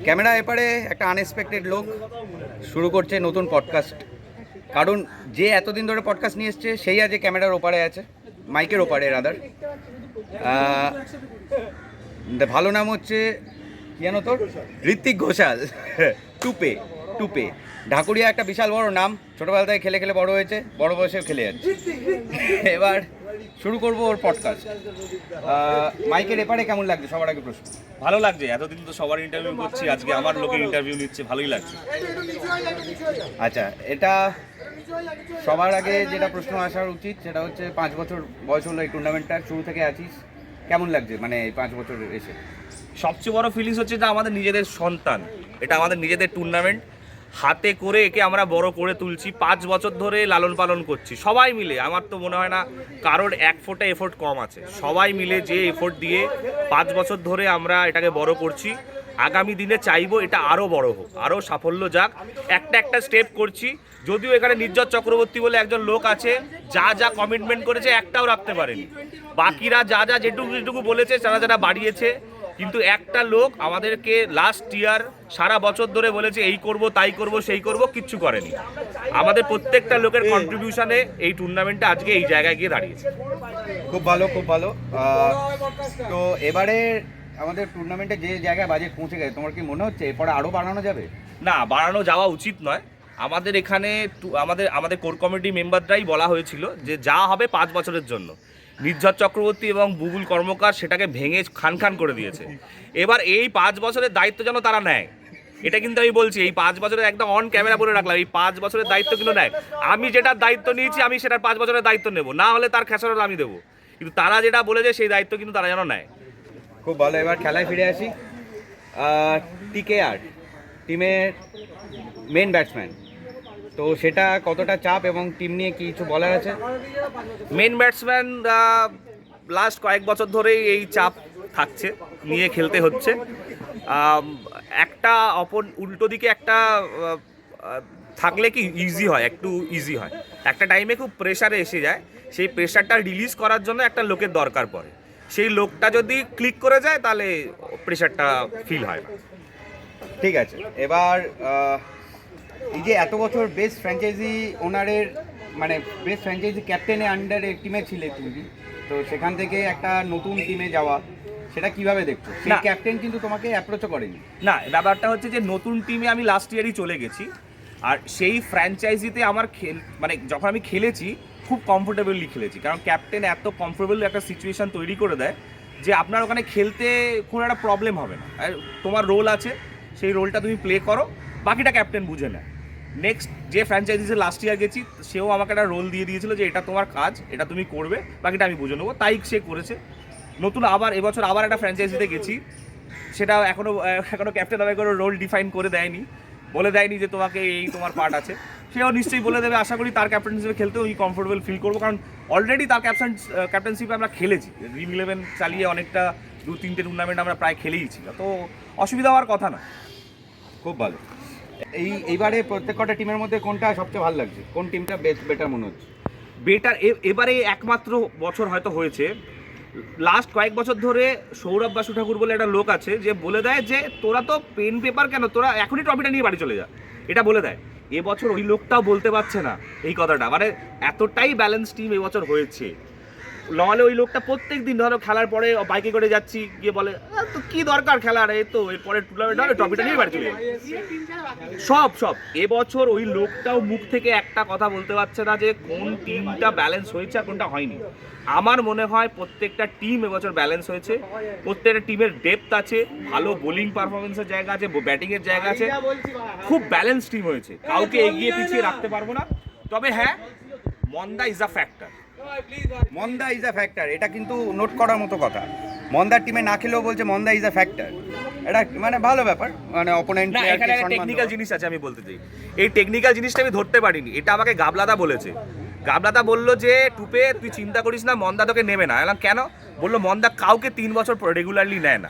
Camera এপারে একটা unexpected লোক শুরু করছে নতুন পডকাস্ট। কারণ যে এতদিন ধরে পডকাস্ট নিয়ে এসছে সেই আজ ক্যামেরার ওপারে আছে, মাইকের ওপারে রাদার। ভালো নাম হচ্ছে কি জানো তোর? ঋত্বিক ঘোষাল। টুপে টুপে ঢাকুরিয়া একটা বিশাল বড় নাম, ছোটোবেলা থেকে খেলে খেলে বড় হয়েছে, বড় বয়সেও খেলে যাচ্ছে। এবার শুরু করবো ওর পডকাস্ট। মাইকের এপারে কেমন লাগছে সবার আগে প্রশ্ন? ভালো লাগছে, এতদিন তো সবার ইন্টারভিউ করছি, আজকে আমার লোকের ইন্টারভিউ নিচ্ছে, ভালোই লাগছে। আচ্ছা, এটা সবার আগে যেটা প্রশ্ন আসার উচিত সেটা হচ্ছে 5 বছর বয়স হলো এই টুর্নামেন্টটা, শুরু থেকে আছিস, কেমন লাগছে মানে এই 5 বছর এসে? সবচেয়ে বড় ফিলিংস হচ্ছে যে আমাদের নিজেদের সন্তান, এটা আমাদের নিজেদের টুর্নামেন্ট, হাতে করে একে আমরা বড় করে তুলছি, 5 বছর ধরে লালন পালন করছি সবাই মিলে। আমার তো মনে হয় না কারোর এক ফোঁটা এফোর্ট কম আছে, সবাই মিলে যে এফোর্ট দিয়ে 5 বছর ধরে আমরা এটাকে বড় করছি। আগামী দিনে চাইবো এটা আরও বড় হোক, আরও সাফল্য যাক, একটা একটা স্টেপ করছি। যদিও এখানে নির্জত চক্রবর্তী বলে একজন লোক আছে, যা যা কমিটমেন্ট করেছে একটাও রাখতে পারেনি, বাকিরা যা যা যেটুকু বলেছে যারা যারা বাড়িয়েছে। কিন্তু একটা লোক আমাদেরকে লাস্ট ইয়ার সারা বছর ধরে বলেছে এই করব তাই করব সেই করব, কিচ্ছু করেনি। আমাদের প্রত্যেকটা লোকের কন্ট্রিবিউশনে এই টুর্নামেন্টটা আজকে এই জায়গায় গিয়ে দাঁড়িয়েছে। খুব ভালো, খুব ভালো। তো এবারে আমাদের টুর্নামেন্টে যে জায়গায় বাজেট পৌঁছে গেছে, তোমার কি মনে হচ্ছে এরপরে আরও বাড়ানো যাবে? না, বাড়ানো যাওয়া উচিত নয়। আমাদের এখানে আমাদের কোর কমিটি মেম্বাররাই বলা হয়েছিল যে যা হবে 5 বছরের জন্য। নির্ঝর চক্রবর্তী এবং বুবুল কর্মকার সেটাকে ভেঙে খান খান করে দিয়েছে। এবার এই 5 বছরের দায়িত্ব যেন তারা নেয়, এটা কিন্তু আমি বলছি, এই 5 বছরের একদম অন ক্যামেরা বলে রাখলাম, এই 5 বছরের দায়িত্ব কিন্তু নেয়। আমি যেটার দায়িত্ব নিয়েছি আমি সেটার 5 বছরের দায়িত্ব নেব, না হলে তার খেসারত আমি দেবো, কিন্তু তারা যেটা বলেছে সেই দায়িত্ব কিন্তু তারা যেন নেয়। খুব ভালো। এবার খেলায় ফিরে আসি। টিকেআর টিমের মেন ব্যাটসম্যান, তো সেটা কতটা চাপ এবং টিম নিয়ে কিছু বলার আছে? মেন ব্যাটসম্যান লাস্ট কয়েক বছর ধরেই এই চাপ থাকছে, নিয়ে খেলতে হচ্ছে। একটা উল্টো দিকে একটা থাকলে কি ইজি হয়, একটু ইজি হয়। একটা টাইমে খুব প্রেশারে এসে যায়, সেই প্রেশারটা রিলিজ করার জন্য একটা লোকের দরকার পড়ে। সেই লোকটা যদি ক্লিক করে যায় তাহলে প্রেশারটা ফিল হয় না। ঠিক আছে, এবার এই যে এত বছর বেস্ট ফ্র্যাঞ্চাইজি ওনারের মানে বেস্ট ফ্র্যাঞ্চাইজি ক্যাপ্টেনের আন্ডারে টিমে ছিলে তুমি, তো সেখান থেকে একটা নতুন টিমে যাওয়া, সেটা কিভাবে দেখছো? সেই ক্যাপ্টেন কিন্তু তোমাকে অ্যাপ্রোচও করেনি। না, ব্যাপারটা হচ্ছে যে নতুন টিমে আমি লাস্ট ইয়ারই চলে গেছি, আর সেই ফ্র্যাঞ্চাইজিতে আমার মানে যখন আমি খেলেছি খুব কমফোর্টেবলি খেলেছি, কারণ ক্যাপ্টেন এত কমফোর্টেবল একটা সিচুয়েশান তৈরি করে দেয় যে আপনার ওখানে খেলতে কোনো একটা প্রবলেম হবে না। আর তোমার রোল আছে, সেই রোলটা তুমি প্লে করো, বাকিটা ক্যাপ্টেন বুঝে নেয়। নেক্সট যে ফ্র্যাঞ্চাইজিসে লাস্ট ইয়ার গেছি সেও আমাকে একটা রোল দিয়ে দিয়েছিল যে এটা তোমার কাজ, এটা তুমি করবে, বাকিটা আমি বুঝে নেবো, তাই সে করেছে। নতুন আবার এবছর আবার একটা ফ্র্যাঞ্চাইজিতে গেছি, সেটা এখনও ক্যাপ্টেন আমাকে কোনো রোল ডিফাইন করে দেয়নি, বলে দেয়নি যে তোমাকে এই তোমার পার্ট আছে। সেও নিশ্চয়ই বলে দেবে, আশা করি তার ক্যাপ্টেন হিসেবে খেলতেও আমি কমফোর্টেবল ফিল করবো, কারণ অলরেডি তার ক্যাপ্টেনশিপে আমরা খেলেছি, ড্রিম 11 চালিয়ে অনেকটা 2-3টে টুর্নামেন্ট আমরা প্রায় খেলেইছি, তো অসুবিধা হওয়ার কথা না। খুব ভালো। এইবারে প্রত্যেকটা টিমের মধ্যে কোনটা সবচেয়ে ভালো লাগছে? কোন টিমটা বেটার মনে হচ্ছে? বেটার এবারে একমাত্র বছর হয়তো হয়েছে, লাস্ট কয়েক বছর ধরে সৌরভ বাসু ঠাকুর বলে একটা লোক আছে যে বলে দেয় যে তোরা তো পেন পেপার কেন, তোরা এখনই ট্রফিটা নিয়ে বাড়ি চলে যা, এটা বলে দেয়। এবছর ওই লোকটাও বলতে পারছে না এই কথাটা, মানে এতটাই ব্যালেন্স টিম এবছর হয়েছে। নাহলে ওই লোকটা প্রত্যেক দিন ধরো খেলার পরে বাইকে করে যাচ্ছি, গিয়ে বলে তো কি দরকার খেলার, এই তো এরপরে টুর্নামেন্ট হবে, ট্রফিটা নিয়ে বাড়ি চলে যাবে। সব এবছর ওই লোকটাও মুখ থেকে একটা কথা বলতে পারছে না যে কোন টিমটা ব্যালেন্স হয়েছে আর কোনটা হয়নি। আমার মনে হয় প্রত্যেকটা টিম এবছর ব্যালেন্স হয়েছে, প্রত্যেকটা টিমের ডেপথ আছে, ভালো বোলিং পারফরমেন্সের জায়গা আছে, ব্যাটিংয়ের জায়গা আছে, খুব ব্যালেন্স টিম হয়েছে, কাউকে এগিয়ে পিছিয়ে রাখতে পারবো না। তবে হ্যাঁ, মন্দা ইজ আ ফ্যাক্টর। মন্দা ইজ আ ফ্যাক্টর, এটা কিন্তু নোট করার মতো কথা। মন্দার টিমে না খেলেও বলছে মন্দা ইজ আ ফ্যাক্টর, এটা মানে ভালো ব্যাপার, মানে অপোনেন্ট প্লেয়ারকে সম্মান। টেকনিক্যাল জিনিস আছে, আমি বলতে চাই এই টেকনিক্যাল জিনিসটা আমি ধরতে পারিনি, এটা আমাকে গাবলাদা বলেছে। গাবলাদা বললো যে টুপে তুই চিন্তা করিস না, মন্দা তোকে নেবে না। এলাম কেন? বললো মন্দা কাউকে 3 বছর রেগুলারলি নেয় না,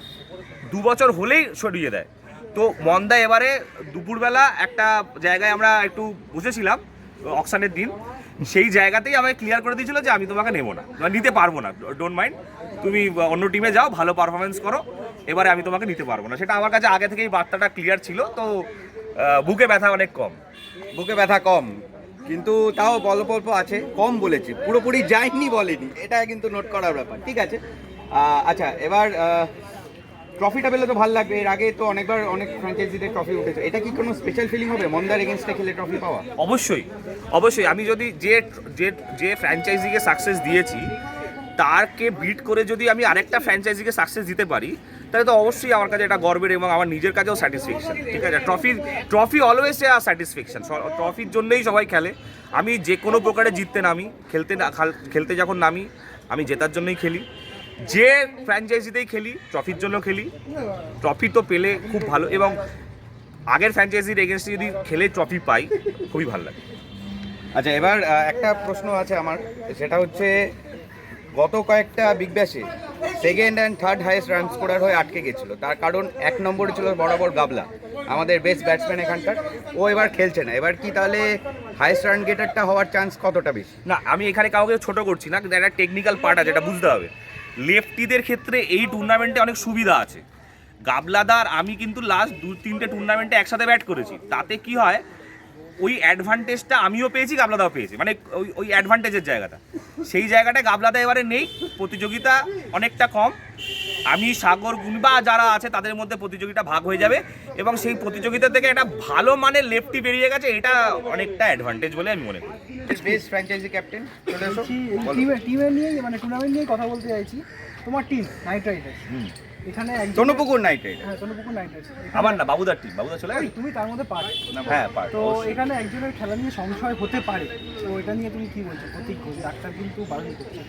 2 বছর হলেই সরিয়ে দেয়। তো মন্দা এবারে দুপুরবেলা একটা জায়গায় আমরা একটু বুঝেছিলাম অকশনের দিন, সেই জায়গাতেই আমাকে ক্লিয়ার করে দিয়েছিল যে আমি তোমাকে নেবো না, নিতে পারবো না, ডোন্ট মাইন্ড, তুমি অন্য টিমে যাও, ভালো পারফরমেন্স করো। এবারে আমি তোমাকে নিতে পারবো না। সেটা আমার কাছে আগে থেকেই বার্তাটা ক্লিয়ার ছিল। তো বুকে ব্যথা অনেক কম। বুকে ব্যথা কম, কিন্তু তাও অল্প অল্প আছে, কম বলেছি, পুরোপুরি যায়নি বলেনি, এটা কিন্তু নোট করার ব্যাপার। ঠিক আছে, আচ্ছা এবার ট্রফিটা পেলে তো ভালো লাগবে। এর আগে তো অনেকবার অনেক ফ্র্যাঞ্চাইজিতে ট্রফি উঠেছে, এটা কি কোনো স্পেশাল ফিলিং হবে মন্দার এগেনস্টে খেলে ট্রফি পাওয়া? অবশ্যই অবশ্যই। আমি যদি যে যে যে ফ্র্যাঞ্চাইজিকে সাকসেস দিয়েছি তারকে বিট করে যদি আমি আরেকটা ফ্র্যাঞ্চাইজিকে সাকসেস দিতে পারি, তাহলে তো অবশ্যই আমার কাছে এটা গর্বের এবং আমার নিজের কাছেও স্যাটিসফ্যাকশন। ঠিক আছে, ট্রফি অলওয়েজ এ স্যাটিসফ্যাকশন। ট্রফির জন্যই সবাই খেলে। আমি যে কোনো প্রকারে জিততে নামি, খেলতে যখন নামি আমি জেতার জন্যই খেলি। যে ফ্র্যাঞ্চাইজিতেই খেলি ট্রফির জন্য খেলি। ট্রফি তো পেলে খুব ভালো, এবং আগের ফ্র্যাঞ্চাইজির এগেনস্টে যদি খেলে ট্রফি পাই খুবই ভালো লাগে। আচ্ছা এবার একটা প্রশ্ন আছে আমার, সেটা হচ্ছে গত কয়েকটা বিগ ব্যাশে second and third highest run scorer হয়ে আটকে গেছিল। তার কারণ 1 নম্বরে ছিল বরাবর গাবলা, আমাদের বেস্ট ব্যাটসম্যান এখানকার। ও এবার খেলছে না, এবার কি তাহলে হাইয়েস্ট রান গেটারটা হওয়ার চান্স কতটা বেশি? না, আমি এখানে কাউকে ছোট করছি না, কিন্তু একটা টেকনিক্যাল পার্ট আছে, এটা বুঝতে হবে। লেফটিদের ক্ষেত্রে এই টুর্নামেন্টে অনেক সুবিধা আছে। গাবলাদার আমি কিন্তু লাস্ট 2-3টে টুর্নামেন্টে একসাথে ব্যাট করেছি, তাতে কি হয় ওই অ্যাডভান্টেজটা আমিও পেয়েছি, গাবলাদাও পেয়েছি, মানে ওই অ্যাডভান্টেজের জায়গাটা, সেই জায়গাটায় গাবলাদা এবারে নেই। প্রতিযোগিতা অনেকটা কম। আমি সাগর গুনবা যারা আছে তাদের মধ্যে প্রতিযোগিতা ভাগ হয়ে যাবে, এবং সেই প্রতিযোগিতা থেকে একটা ভালো মানের লেফটি বেরিয়ে গেছে, এটা অনেকটা অ্যাডভান্টেজ বলে আমি মনে করি। বেস্ট ফ্র্যাঞ্চাইজি ক্যাপ্টেন চলে এসো। টিমের নিয়ে মানে টুর্নামেন্ট নিয়ে কথা বলতে চাইছি। তোমার টিম নাইট রাইডার্স, এখানে তনুপুকুর নাইট রাইডার্স। হ্যাঁ তনুপুকুর নাইট রাইডার্স আমার না, বাবুদার টিম, বাবুদা চলে গেল। তুমি তার মধ্যে পার্ট। হ্যাঁ পার্ট। তো এখানে একজনের খেলা নিয়ে সংশয় হতে পারে, তো এটা নিয়ে তুমি কি বলছো? প্রতীক ঘোষ ডাক্তার কিন্তু বারণ করছে।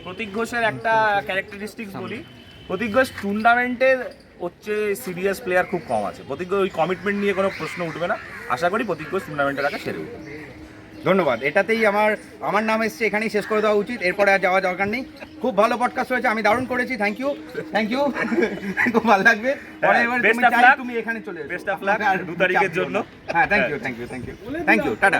প্রতীক ঘোষের একটা ক্যারেক্টারিস্টিক্স বলি। প্রতীক ঘোষ টুর্নামেন্টের হচ্ছে সিরিয়াস প্লেয়ার খুব কম আছে। প্রতীক ঘোষ ওই কমিটমেন্ট নিয়ে কোনো প্রশ্ন উঠবে না। আশা করি প্রতীক ঘোষ টুর্নামেন্টের আগে সেরে উঠবে। ধন্যবাদ, এটাতেই আমার নাম এসছে, এখানেই শেষ করে দেওয়া উচিত, এরপরে আর যাওয়া দরকার নেই। খুব ভালো পডকাস্ট হয়েছে, আমি দারুণ করেছি, থ্যাংক ইউ খুব ভালো লাগবে। পরে এবার তুমি এখানে চলে এসো। বেস্ট অফ লাক 2 তারিখের জন্য। হ্যাঁ থ্যাংক ইউ টাটা।